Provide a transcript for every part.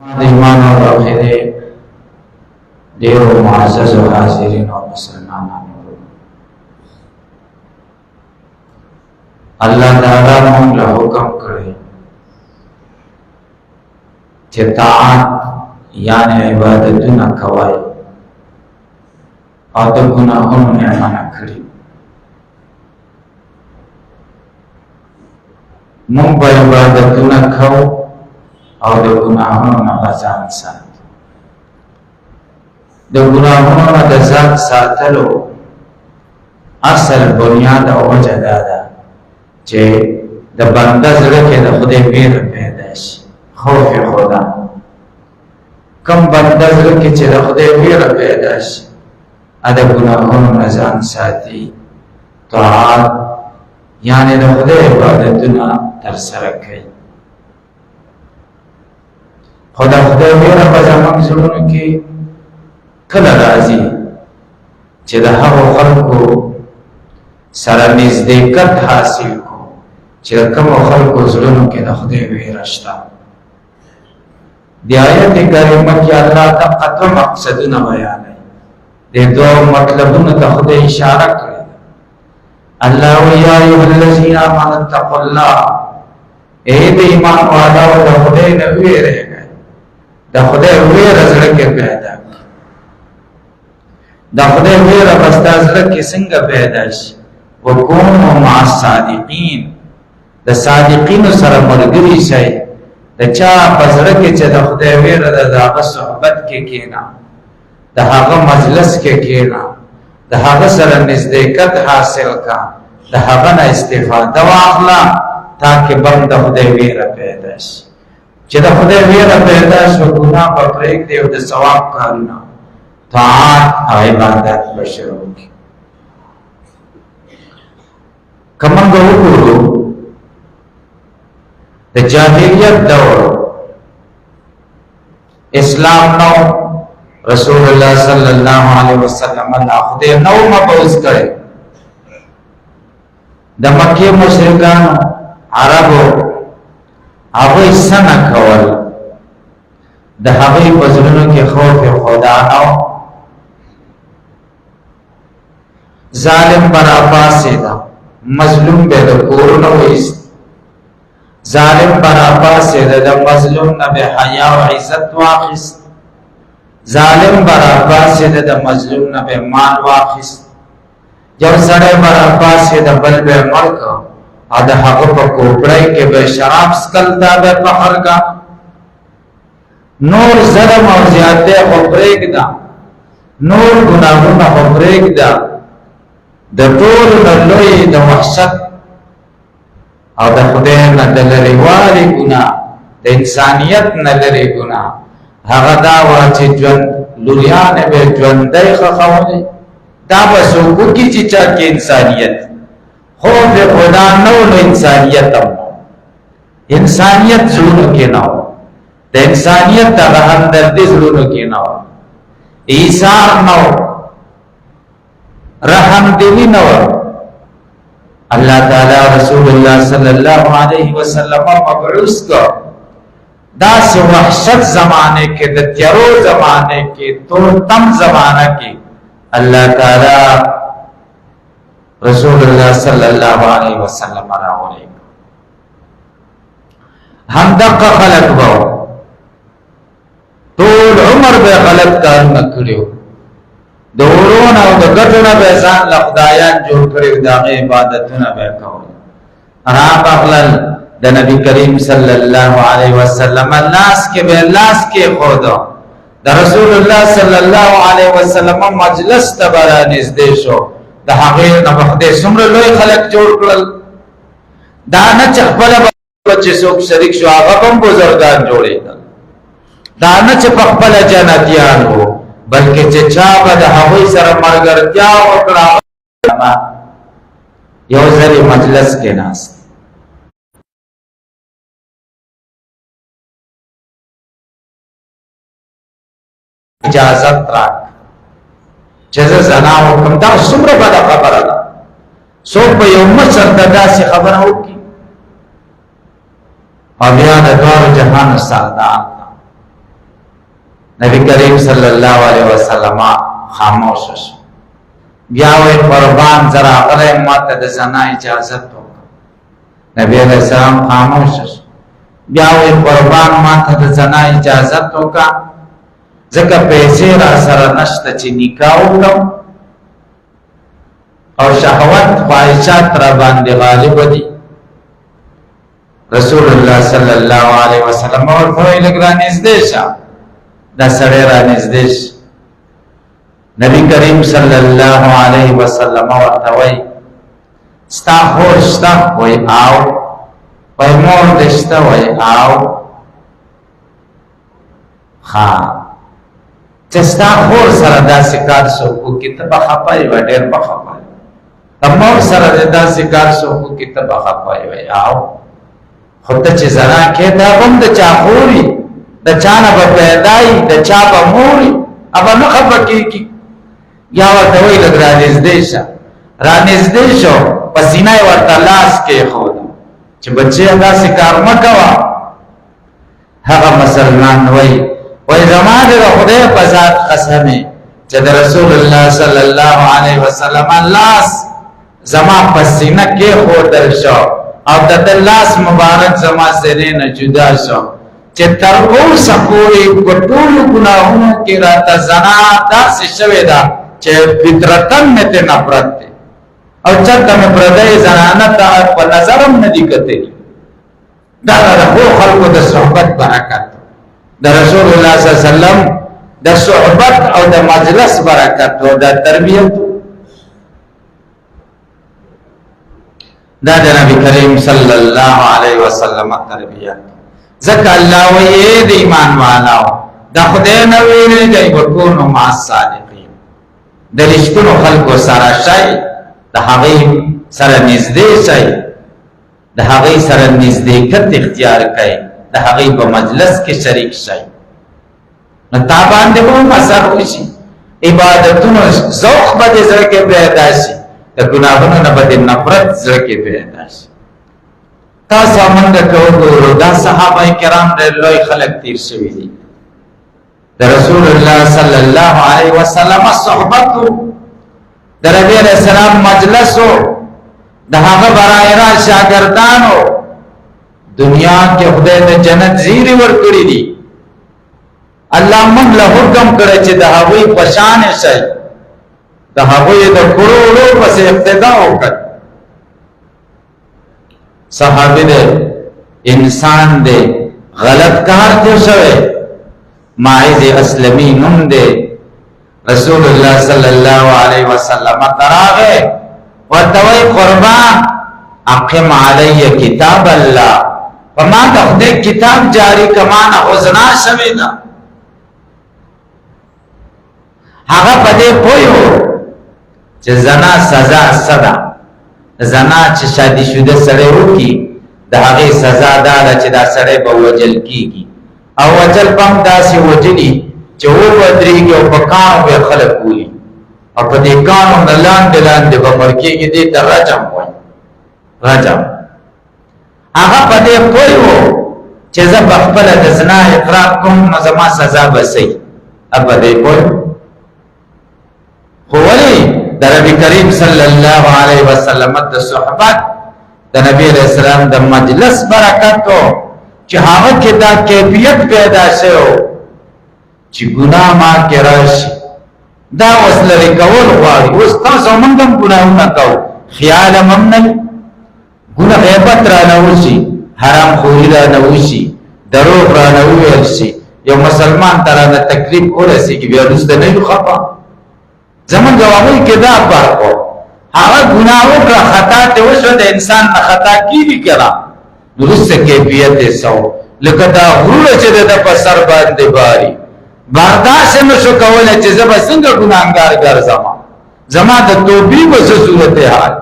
ایمان اور آخرے ډیر معزز و حاضرین او مسلمانانو، الله تعالی موږ له حکم کړی چې طاعت یعنی عبادتونه کوي او د ګناهونو نه منع کړی. موږ به عبادتونه کوو او د ګناهونو نه ځان ساتو. د ګناهونو نه د ځان ساتلو اصل بنیاد او وجه دا ده چې د بنده زړه کې د خدای ویره پیدا شي، خوف خدا. کم بنده زړه کې چې د خدای ویره پیدا شي، د ګناهونو نه ځان ساتي، طاعت یعنی د خدای عبادتونه ترسره کوي. خو د خدای ویره په زموږ زړونو کې کله راځي چې د هغو خلکو سره نزدېکت حاصل کو چې د کومو خلکو زړونو کې د خدای ویره شته. د آیت کریمه کې الله دغه دوه مقصدونه بیانوي، د دوه مطلبونو ته خدای اشاره کړې. الله وی یا ایها الذین آمنوا اتقوا الله، اے د ایمان والو د خدای نه ویریږئ. د خدای ویره زړه کې پیدا کړئ. د خدای ویره په ستا زړه کې څنګه پیدا شي؟ وکونوا مع الصادقین، د صادقینو سره ملګري شئ. د چا په زړه کې چې د خدای ویره ده، د هغه صحبت کې کښېنه، د هغه مجلس کې کښېنه، د هغه سره نزدېکت حاصل کا، د هغه نه استفاده واخله تاکې بم د خدای ویره پیدا شي. چې د خدای ویره پیدا شو، ګناه به پرېږدې او د ثواب کارونه، طاعت او عبادت به شروع کړي. که موږ وګورو د جاهلیت دور، اسلام نو، رسول الله صلی الله علیه وسلم الله خدای نو مبعوث کړي. د مکې مشرکانو عربو هغوی سنه کول، د هغوی په زړونو کې خوف خدا نه و. ظالم به راپاڅېده، مظلوم به د کورونو وایست. ظالم به راپاڅېده، د مظلوم نه به حیا او عزت واخیست. ظالم به راپاڅېده، د مظلوم نه به مال واخیست. یو سړی به راپاڅېده، بل به یې مړ کړ او د هغه په کوپړۍ کې به شراب څښل، دا به یې فخر ګاڼه. نور ظلم او زیاتۍ خو پرېږده، نور ګناهونه خو پرېږده، د ټولو نه لوی د وحشت او د خدای نه د لرېوالي ګناه، د انسانیت نه لرې ګناه هغه دا وه چې لوریانې به یې ژوندی ښخولې. دا به څوک وکړي چې چا کې انسانیت، خوف خدا نه و، نو انسانیت هم نه. انسانیت زړونو کې نه و، د انسانیت دغه همدردي زړونو کې نه وه، ایثار نه و، رحم دلی نه وه. الله تعالی رسول الله صلی الله علیه وسلم مبعوث کړ داسې وحشت زمانه کې، د تیارو زمانه کې، تورتم زمانه کې الله تعالی رسول الله صلی الله علیه وسلم راولېږه. همدغه خلق به ټول عمر به غلط کارونه کړي وو، د ورونه او د ګټو نه به ځان له خدایان جوړ کړي وو، د هغې عبادتونه به یې کول. راغلل د نبي کریم صلی الله علیه وسلم لاس کې به لاس کېښوده، د رسول الله صلی الله علیه وسلم مجلس ته به رانږدې شو. د هغې نه به خدای څومره لوی خلک جوړ کړل. دا نه چې خپله به چې څوک شریک شو، هغه به هم بزرګان جوړېدل. دا نه چې په خپله جنتیان وو، بلکې چې چا به د هغوی سره ملګرتیا وکړه. یو ځلې مجلس کې ناست، اجازت راک چې زه زنا وکړم. دا څومره بده خبره ده، څوک به یو مشر ته داسې خبره وکړي او بیا د دواړو جهانو سردار نبی کریم صلی الله علیه وسلم خاموش شو. بیا وی قربان زرا غلی ماته د زنا اجازه وکړه. نبی علیہ السلام خاموش شو. بیا وی قربان ماته د زنا اجازه وکړه ځکه پیسې را سره نشته چې نکاح وکړم او شهوت خواهشات را باندې غالب دي. رسول الله صلی الله علیه وسلم ورته لګ را نږدې شه. دا سړی را نږدې شه. نبی کریم صلی الله علیه وسلم ورته وایي ستا خور شته؟ وایي آو. وایي مور دې شته؟ وایي آو. ښه چې ستا خور سره داسې کار څوک وکړي ته به خفه یې وایي ډېر به خفه یې. د مور سره دې داسې کار څوک وکړي ته به خفه یې وایي آو. خو ته چې زنا کې دا به هم د چا خور وي، د چا نه به پیدا وي، د چا به مور وي، هغه نه خفه کېږي. یا ورته وایي لږ را نږدې شه. را نږدې شو، په سینه یې ورته لاس کېښود چې بچیه داسې کار مه کوه. هغه مسلمان وایي زما د خدای په ذات قسم چې د رسول الله صلی الله علیه وسلم لاس زما په سینه کېښودل شو او د ده لاس مبارک زما سینې نه جدا شو چې تر اوسه پورې په ټولو ګناهونو کې راته زنا داسې شوې ده چې فطرتاً مې ترې نفرت دی او چېرته مې پردۍ زنانه ته په نظر هم نه دي کتلي. دا د ښو خلکو د صحبت برکت، د رسول الله صلی الله علیه وسلم د صحبت او د مجلس برکت او د تربیت. دا د نبی کریم صلی الله علیه وسلم تربیت. ځکه الله وایي د ایمان والاو د خدای نه ویریږئ وکونو مع الصادقین. د رښتینو خلکو سره شئ، د هغوی سره نږدې شئ، د هغوی سره نږدېکت اختیار کړئ، د هغوی په مجلس کې شریک شئ. نو تا باندې به هم اثر وشي، عبادتونو ذوق به دې زړه کې پیدا شي، د ګناهونو نه به دې نفرت زړه کې پیدا شي. تاسو موږ ته وګورو دا صحابه کرام ډېر لوی خلک تیر شوي دي. د رسول الله صلی الله علیه وسلم صحبت، د نبی علیہ السلام مجلس، د هغه برای راست شاګردانو. دنیا کې خدای د جنت زیری ورکړي دي. الله موږ له حکم کړی چې د هغوی په شان شئ، د هغوی د کړو وړو پسې اقتدا وکړئ. صحابي دی، انسان دی، غلط کار تیر شوی، ماعز اسلمی نوم دی. رسول الله صلی الله علیه وسلم تراغه ورته وایي قربان اقم علی کتاب الله، په ما د خدای کتاب جاری کمانه حزنا شوې ده. هغه په دې پوه و چې زنا سزا څه ده. زنا چې شادي شوده سړی وکړي د هغې سزا دا ده چې دا سړی به وجل کېږي او وجل به هم داسې وجلي چې ودرېږي او په کاڼو به یې خلک بولي او په دې کاڼو نه لاندې لاندې به مړ کېږي. دې ته رجم وایي، رجم. هغه په دې پوه و چې زه به خپله د زنا اقرار کوم نو زما سزا به صحیح. په دې پوه خو ولې د نبي کریم صلی الله علیه وسلم د صحبت، د نبی علیہ السلام د مجلس برکت و چې هغه کې دا کیفیت پیدا شو چې ګناه ما کې راشي دا اوس لرې کول غواړي. اوس تاسو موږ هم ګناهونه کوو، خیال هم نه وي، ګناه غیبت رانه وشي، حرام خوري رانه وشي، دروغ رانه وویل شي، یو مسلمان ته رانه تکلیف ورسېږي، بیا وروسته نه یو خفه. زمونږ هغوی کې دا فرق و، هغه ګناه وکړه، خطا ته وشوه، د انسان نه خطا کېږي که نه، وروسته کیفیت یې څه و. لکه دا غرونه چې د ده په سر باندې باري، برداشت نه شو کولی چې زه به څنګه ګناهګار ګرځم، زما د توبې به څه صورت حال.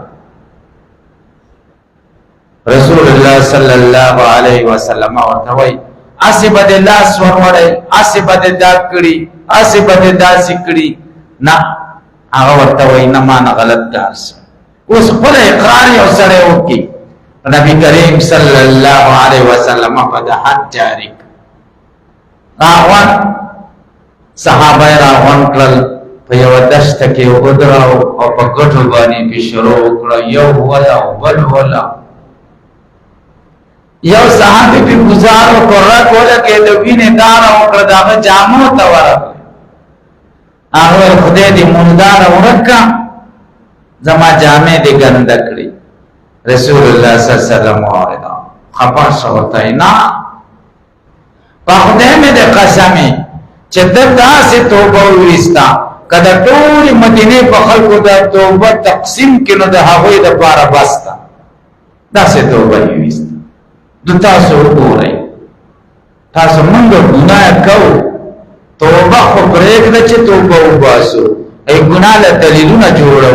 رسول الله صلی الله علیه وسلم ورته وایي هسې به دې لاس وروړی، هسې به دې دا کړي، هسې به دې داسې کړي. نه، هغه ورته وایي نه ما نه غلط کار شو. اوس خپله اقرار یو سړی وکړي. نبی کریم صلی الله علیه وسلم په د حد جاری اخوان صحابه راغون کړل په یو دشت کې ودراو او په ګټو باندې په شروع کړ یو ولا بل ولا یو صحابي په گزارو کړه کوله کې د وینې دار او کړه دغه جامو ته ورغله هغه خدای دې مونږدار ورکا زما جامې دې ګند کړې رسول الله صلی الله علیه وسلم وایدا خپا شوتای نه په خدای مې د قسمه چې داسې توبه وستا کله ټول مدینه په خلکو د توبه تقسیم کینو د هغوی د پاره بستا داسې توبه وستا د تاسو وګورئ تاسو موږ ګناه کوو توبه خو پرېږده چې توبه وباسو ای ګناه له دلیلونه جوړو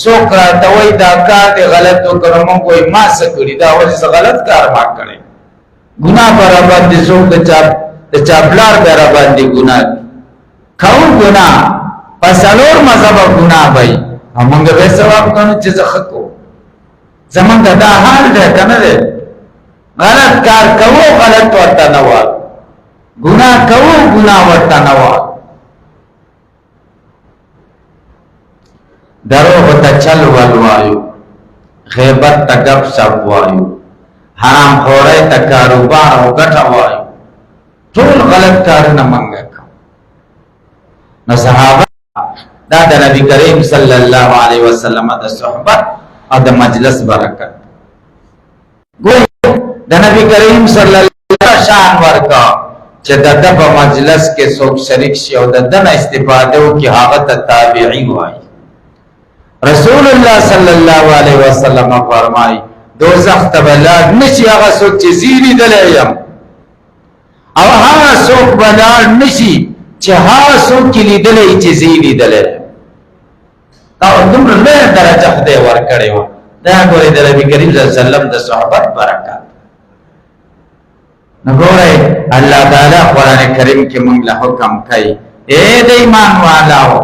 څوک راته وایي دا کار دی غلط وکړم موږ وایي ما څه کړي دا ولې څه غلط کار ما کړی ګناه برابر دي څوک د چا پلار برابر دي ګناه کوو ګناه پسلور مذهب ګناه وایي موږ به ثواب کوو چې زه ښه کوو زمونږ دا حال دی که نه دی غلط کار کوو غلط ورته نه وایو گناہ کوو گناہ ورته نه وایو دروغ ته چل ول وایو غیبت ته ګپ سپ وایو حرام خورۍ ته کاروبار او ګټه وایو ټول غلط کارونه منګه کوو نو صحابه دا د نبی کریم صلی الله علیه وسلم د صحبت او د مجلس برکت ګوي د نبی کریم صلی الله علیه وسلم شان ورکا چې د په مجلس کې څوک شریک شي او د دنه استفاده وکړي هغه ته تابعی وایي رسول الله صلی الله علیه وسلم فرمایي دوزخ ته بلاد نشي هغه څوک چې زیری دلیم او هغه څوک بلاد نشي چې هغه څوک چې لیدلې چې زیری دلیم او دومره لویه درجه خدای ورکړې وه دا ګورې د نبي کریم صلی الله علیه وسلم د صحبت برکات نګورئ الله تعالی قرآن کریم کې موږ له حکم کوي اے د ایمان والاو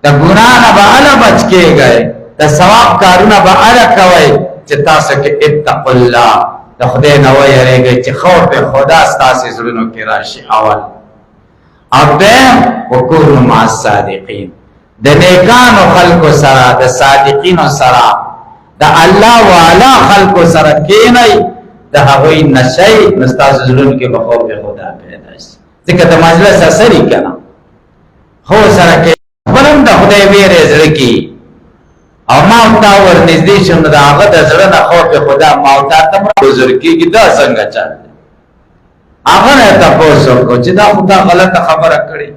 د ګناه نه به اله بچ کېږئ د ثواب کارونه به اله کوئ چې تاسو کې اتقوا الله د خدای نه ویریږئ چې خوف خدا ستاسو زړونو کې راشي اول او دویم وکونوا مع الصادقین د نیکانو خلکو سره د صادقینو سره د الله والا خلکو سره کینئ د هغوی نشئ نو ستاسو زړونو کې به خوف خدا پیدا شي ځکه د مجلس اثر یې که نه خو سره کې خپل د خدای ویرې زړه کې او ما او تا ور نږدې شو نو د هغه د زړه نه خوف خدا ما او تا ته بزرګ کېږي دا څنګه چل دی هغه نه تپوس وکړو چې دا خدا غلطه خبره کړې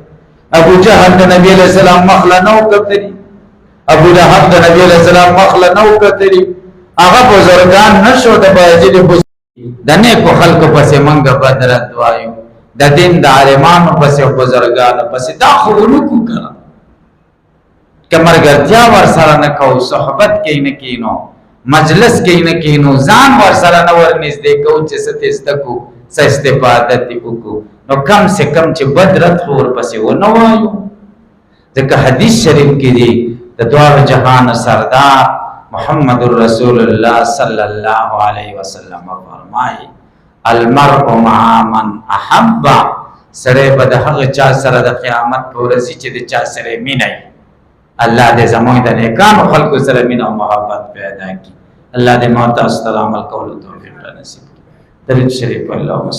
ابو جهل د نبی علیہ السلام مخله نه وکتلی ابو لهب د نبی علیہ السلام مخله نه وکتلی هغه بزرګان نشو د باجد د نیکو خلکو پسې منګه بدرت وایو د دین د عالمانو پسې بزرګانو پسې دا خو ونکو کړه که مرګرتیا ور سره نه کوو صحبت کې نه کینو مجلس کې نه کینو ځان ور سره نه ور نږدې کوو چې څه تېسته کو څه استفاده دې وکړو نو کم سے کم چې بدرت خو ورپسې ونه وایو ځکه حدیث شریف کې دی د دواړو جهان سردار محمد رسول الله صلی الله علیه وسلم فرمایي المرء مع من احب سره به د هغه چا سره د قیامت په ورځ چې د چا سره مینه الله دې زموږ د نیکانو خلکو سره مینه او محبت پیدا کړي الله دې موږ ته عمل کولو توفیق نصیب کړي درود شریف اللهم